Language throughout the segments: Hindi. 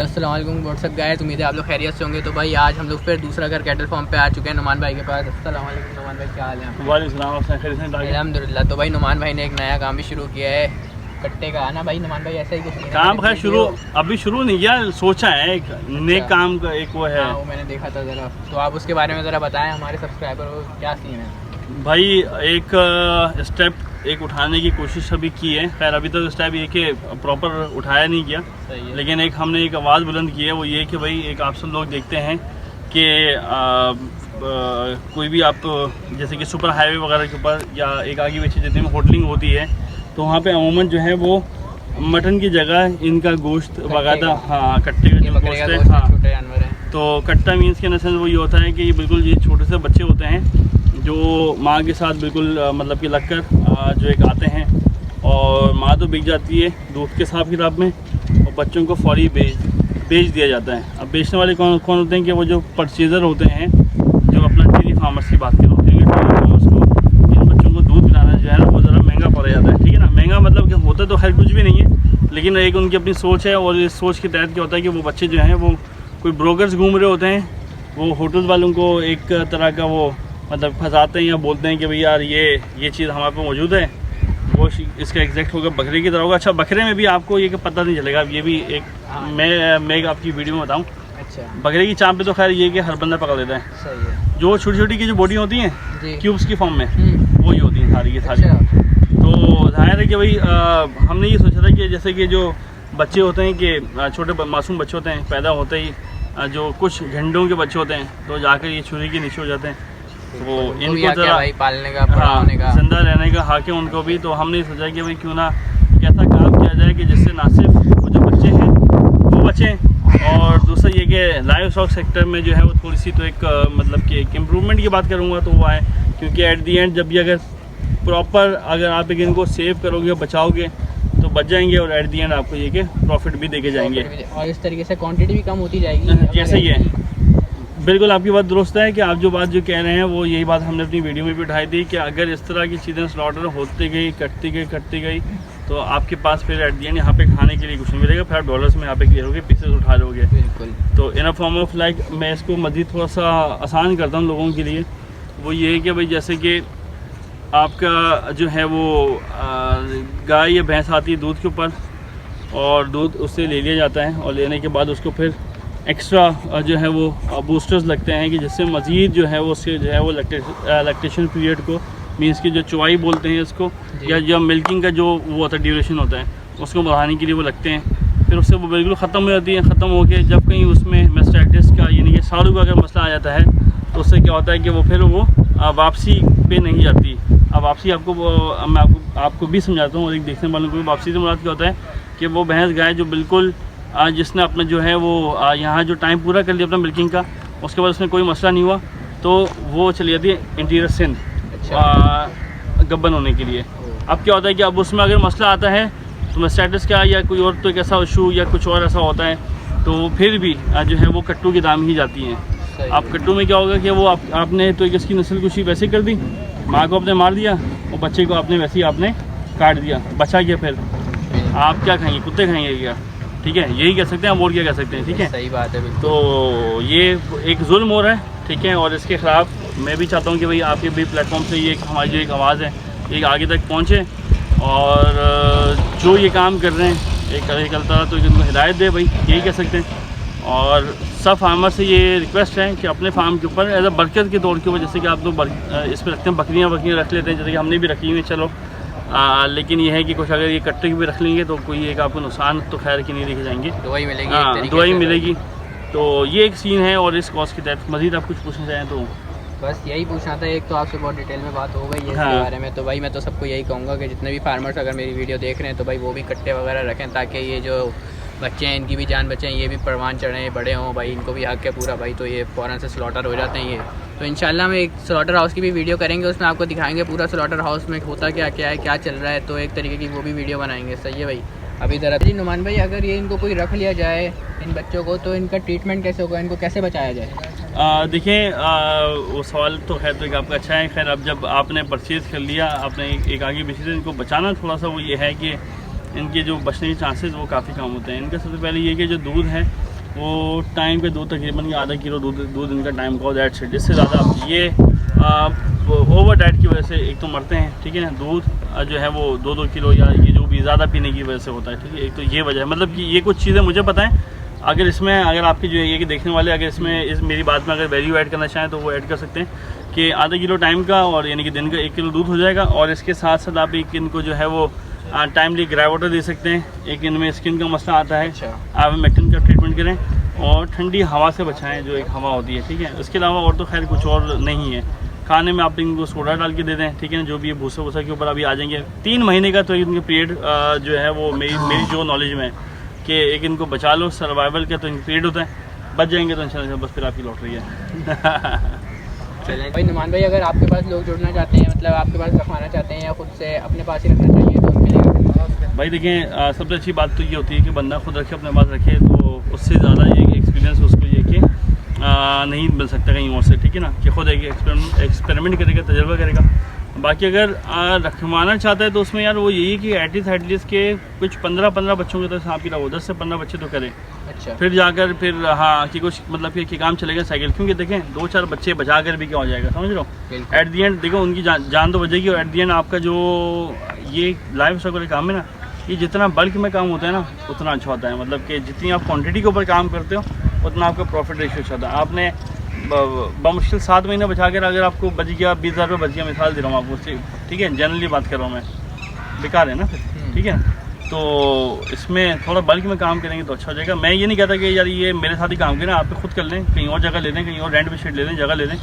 अस्सलाम वालेकुम व्हाट्सअप गाइस, उम्मीद है आप लोग खैरियत से होंगे। तो भाई आज हम लोग फिर दूसरा घर कैटल फार्म पे आ चुके हैं नुमान भाई के पास। अस्सलाम वालेकुम नुमान भाई, क्या हाल है? वालेकुम। अल्हम्दुलिल्लाह। तो भाई नुमान भाई ने एक नया काम भी शुरू किया है कट्टे का, आना भाई नुमान भाई ऐसा ही कुछ काम खैर शुरू अभी शुरू नहीं किया, सोचा है एक नेक काम का एक वो है। वो मैंने देखा था ज़रा, तो आप उसके बारे में ज़रा बताएं हमारे सब्सक्राइबर को, क्या सीन है भाई। एक स्टेप एक उठाने की कोशिश अभी की है। खैर अभी तक स्टेप ये कि प्रॉपर उठाया नहीं किया, लेकिन एक हमने एक आवाज़ बुलंद की है, वो ये कि भाई एक आप सब लोग देखते हैं कि कोई भी आप जैसे कि सुपर हाईवे वगैरह के ऊपर या एक आगे पीछे जितनी भी होटलिंग होती है तो वहाँ पे अमूमन जो है वो मटन की जगह इनका गोश्त वगैरह, हाँ कट्टे का जो गोश्त है, हाँ छोटे जानवर हैं। तो कट्टा मीन्स के नसल वो ये होता है कि ये बिल्कुल ये छोटे से बच्चे होते हैं जो माँ के साथ बिल्कुल मतलब कि लगकर जो एक आते हैं, और माँ तो बिक जाती है दूध के हिसाब किताब में और बच्चों को फौरी बेच दिया जाता है। अब बेचने वाले कौन होते हैं कि वो जो परचेज़र होते हैं, जो अपना डेयरी फार्मर्स की बात करें, डेयरी फार्मर्स को इन बच्चों को दूध पिलाना जो है ना वो ज़रा महंगा पड़ जाता है, ठीक है ना। महंगा मतलब कि होता तो खैर कुछ भी नहीं है, लेकिन एक उनकी अपनी सोच है, और इस सोच के तहत क्या होता है कि वो बच्चे जो हैं वो कोई ब्रोकर्स घूम रहे होते हैं, वो होटल वालों को एक तरह का वो मतलब फंसाते हैं या बोलते हैं कि भाई यार ये चीज़ हमारे पास मौजूद है, वो इसका एग्जैक्ट होगा बकरे की तरह होगा। अच्छा, बकरे में भी आपको ये पता नहीं चलेगा, ये भी एक मैं आपकी वीडियो में बताऊँ। अच्छा, बकरे की चाँप पे तो खैर ये कि हर बंदा पकड़ लेता है। सही है। जो छोटी छोटी की जो बॉडी होती हैं क्यूब्स की फॉर्म में, वही होती हैं सारी की सारी। अच्छा। तो जाहिर है कि भाई हमने ये सोचा था कि जैसे कि जो बच्चे होते हैं कि छोटे मासूम बच्चे होते हैं, पैदा होते ही जो कुछ घंटों के बच्चे होते हैं तो जाकर ये छुरी के नीचे हो जाते हैं, तो इनको ज़रा पालने का, पढ़ाने का, जिंदा रहने का हक है उनको भी। तो हमने सोचा कि भाई क्यों ना कैसा काम किया जाए कि जिससे ना सिर्फ वो जो बच्चे हैं वो बचें, और दूसरा ये कि लाइव स्टॉक सेक्टर में जो है वो थोड़ी सी तो एक मतलब कि एक इम्प्रूवमेंट की बात करूँगा तो वो है, क्योंकि एट दी एंड जब भी अगर प्रॉपर अगर आप एक इनको सेव करोगे, बचाओगे तो बच जाएंगे, और एट दी एंड आपको ये कि प्रॉफिट भी देके जाएंगे, और इस तरीके से क्वांटिटी भी कम होती जाएगी। जैसे ये बिल्कुल आपकी बात दुरुस्त है कि आप जो बात जो कह रहे हैं वो यही बात हमने अपनी वीडियो में भी उठाई थी कि अगर इस तरह की चीज़ें स्लॉटर होती गई, कटती गई तो आपके पास फिर एट दी एंड यहाँ पे खाने के लिए कुछ नहीं मिलेगा, फिर आप डॉलर्स में यहाँ पे गिरोगे, पीसेस उठा लोगे। बिल्कुल। तो इन अ फॉर्म ऑफ लाइक मैं इसको मज़ीद थोड़ा सा आसान करता हूँ लोगों के लिए, वो ये है कि भाई जैसे कि आपका जो है वो गाय या भैंस आती है दूध के ऊपर, और दूध उससे ले लिया जाता है, और लेने के बाद उसको फिर एक्स्ट्रा जो है वो बूस्टर्स लगते हैं कि जिससे मज़ीद जो है वो उसके जो है वो लैक्टेशन पीरियड को, मीन्स की जो चुवाई बोलते हैं इसको, या जो मिल्किंग का जो वो होता है ड्यूरेशन होता है, उसको बढ़ाने के लिए वो लगते हैं। फिर उससे वो बिल्कुल ख़त्म हो जाती है। ख़त्म हो के जब कहीं उसमें मेस्टाइटिस का यानी कि साड़ू का अगर मसला आ जाता है तो उससे क्या होता है कि वो फिर वो वापसी पे नहीं जाती। अब वापसी मैं आपको भी समझाता हूँ, और एक देखने वालों को भी वापसी से मुराद क्या होता है कि वो भैंस गाय जो बिल्कुल जिसने अपना जो है वो यहाँ जो टाइम पूरा कर लिया अपना मिल्किंग का, उसके बाद उसमें कोई मसला नहीं हुआ तो वो चली जाती है इंटीरियर सिंध गब्बन होने के लिए। अब क्या होता है कि अब उसमें अगर मसला आता है तो मेस्टाइटिस का या कोई और तो एक ऐसा इशू या कुछ और ऐसा होता है तो फिर भी जो है वो कट्टू की दाम ही जाती हैं। अब कट्टू में क्या होगा कि वो आपने तो इसकी नस्ल कुशी वैसे कर दी, माँ को आपने मार दिया और बच्चे को आपने वैसे ही आपने काट दिया, बचा गया, फिर आप क्या खाएंगे? कुत्ते खाएंगे क्या? ठीक है, यही कह सकते हैं, हम और क्या कह सकते हैं, ठीक है। सही बात है। तो ये एक जुल्म हो रहा है, ठीक है, और इसके ख़िलाफ़ मैं भी चाहता हूँ कि भाई आपके भी प्लेटफॉर्म से ये हमारी जो एक आवाज़ है ये आगे तक पहुँचे, और जो ये काम कर रहे हैं एक अल्लाह ताला तो इनको हिदायत दे, भाई यही कह सकते हैं। और सब फार्मर से ये रिक्वेस्ट है कि अपने फार्म के ऊपर एज अ बरकत के तौर के ऊपर, जैसे कि आप लोग इस पर रखते हैं, बकरियाँ रख लेते हैं, जैसे कि हमने भी रखी हुई, चलो लेकिन ये है कि कुछ अगर ये कट्टे भी रख लेंगे तो कोई एक आपको नुकसान तो खैर की नहीं देखे जाएंगे, दवाई मिलेगी। हाँ, दवाई मिलेगी। तो ये एक सीन है, और इस कॉज के तहत मज़ीद आप कुछ पूछना चाहें तो? बस यही पूछना था, एक तो आपसे बहुत डिटेल में बात हो गई है हाँ। इसके बारे में, तो भाई मैं तो सबको यही कहूँगा कि जितने भी फार्मर्स अगर मेरी वीडियो देख रहे हैं तो भाई वो भी कट्टे वगैरह रखें, ताकि ये जो बच्चे हैं इनकी भी जान बचें, ये भी परवान चढ़ें, बड़े हों, भाई इनको भी हक है पूरा, भाई तो ये फ़ौरन से स्लॉटर हो जाते हैं ये। तो इंशाल्लाह हम एक स्लॉटर हाउस की भी वीडियो करेंगे, उसमें आपको दिखाएंगे पूरा स्लॉटर हाउस में होता क्या क्या है, क्या चल रहा है, तो एक तरीके की वो भी वीडियो बनाएंगे। सही है भाई। अभी ज़रा जी नुमान भाई, अगर ये इनको कोई रख लिया जाए इन बच्चों को तो इनका ट्रीटमेंट कैसे होगा, इनको कैसे बचाया जाए? देखिए वो सवाल तो खैर तो एक आपका अच्छा है। खैर अब जब आपने परचेज़ कर लिया, आपने एक आगे पीछे से इनको बचाना थोड़ा सा वो ये है कि इनके जो बचने के चांसेस वो काफ़ी कम होते हैं। इनका सबसे पहले ये कि जो दूध है वो टाइम पे दूध तकरीबन आधा किलो दूध इनका टाइम का दैट सेट। इससे ज़्यादा ये ओवर डाइट की वजह से एक तो मरते हैं, ठीक है ना। दूध जो है वो 2-2 किलो या ये जो भी ज़्यादा पीने की वजह से होता है, ठीक है। एक तो ये वजह है, मतलब कि ये कुछ चीज़ें मुझे पता है। अगर इसमें अगर आपके जो है ये कि देखने वाले अगर इसमें इस मेरी बात में अगर वैल्यू ऐड करना चाहें तो वो ऐड कर सकते हैं कि आधा किलो टाइम का और यानी कि दिन का 1 किलो दूध हो जाएगा। और इसके साथ साथ आप एक इनको जो है वो टाइमली ग्रे वाटर दे सकते हैं। एक इनमें स्किन का मसला आता है, आप मेक्टिन का ट्रीटमेंट करें और ठंडी हवा से बचाएं, जो एक हवा होती है, ठीक है। उसके अलावा और तो खैर कुछ और नहीं है। खाने में आप इनको सोडा डाल के दे दें, ठीक है ना। जो भी ये भूसा वूसा के ऊपर अभी आ जाएंगे 3 महीने का तो इनके पीरियड जो है वो मेरी जो नॉलेज में है कि एक इनको बचा लो, सर्वाइवल का तो इनका पीरियड होता है। बच जाएंगे तो इंशाल्लाह बस फिर आपकी लॉटरी है। चलें भाई नुमान भाई, अगर आपके पास लोग जुड़ना चाहते हैं, मतलब आपके पास रखवाना चाहते हैं या खुद से अपने पास ही रखना चाहिए, तो उनके लिए भाई देखें, सबसे अच्छी बात तो ये होती है कि बंदा खुद रखे, अपने पास रखे, तो उससे ज़्यादा ये एक्सपीरियंस उसको ये कि नहीं मिल सकता कहीं और से, ठीक है ना। कि खुद एक एक्सपेरिमेंट करेगा, तजर्बा करेगा। बाकी अगर रखवाना चाहता है तो उसमें यार वो यही कि एटलीस्ट के कुछ 15 बच्चों के तो सांप की 10 से 15 बच्चे तो करें। अच्छा, फिर जाकर फिर हाँ कि कुछ मतलब कि काम चलेगा साइकिल। क्योंकि देखें 2-4 बच्चे बचा कर भी क्या हो जाएगा, समझ लो। एट दी एंड देखो उनकी जान तो बचेगी और एट दी एंड आपका जो ये लाइफ स्टाइल काम है ना, ये जितना बल्क में काम होता है ना उतना अच्छा होता है। मतलब कि जितनी आप क्वांटिटी के ऊपर काम करते हो उतना आपका प्रॉफिट रेशियो अच्छा होता है। आपने बमुश्किल 7 महीने बचा कर अगर आपको बच गया 20,000 रुपये बच गया, मिसाल दे रहा हूँ आपको, ठीक है, जनरली बात कर रहा हूँ मैं, बेकार है ना फिर, ठीक है। तो इसमें थोड़ा बल्क में काम करेंगे तो अच्छा हो जाएगा। मैं ये नहीं कहता कि यार ये मेरे साथ ही काम करें, आप खुद कर लें, कहीं और जगह ले लें, कहीं और रेंट पे शीट ले लें, जगह ले लें,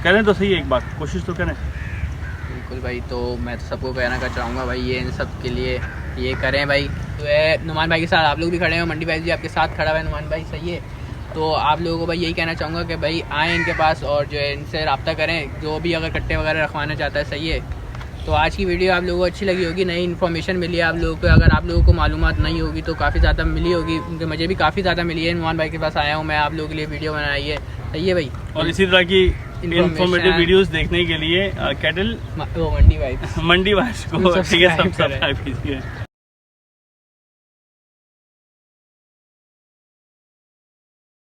करें तो सही है, एक बार कोशिश तो करें। बिल्कुल भाई, तो मैं तो सबको कहना का चाहूँगा भाई ये इन सब के लिए ये करें भाई। तो नुमान भाई के साथ आप लोग भी खड़े हैं, मंडी भाई जी आपके साथ खड़ा हुआ है नुमान भाई, सही है। तो आप लोगों को भाई यही कहना चाहूँगा कि भाई आएँ इनके पास और जो है इनसे रब्ता करें, जो भी अगर कट्टे वगैरह रखवाना चाहता है, सही है। तो आज की वीडियो आप लोगों को अच्छी लगी होगी, नई इन्फॉर्मेशन मिली है आप लोगों को। अगर आप लोगों को मालूमात नहीं होगी तो काफ़ी ज़्यादा मिली होगी, उनके मुझे भी काफ़ी ज़्यादा मिली है। नुमान भाई के पास आया हूँ मैं, आप लोगों के लिए वीडियो बनाई है, सही है भाई। और इसी तरह की इन्फॉर्मेटिव वीडियोस देखने के लिए कैटल मंडी वाइब्स को ठीक है सब्सक्राइब कीजिए।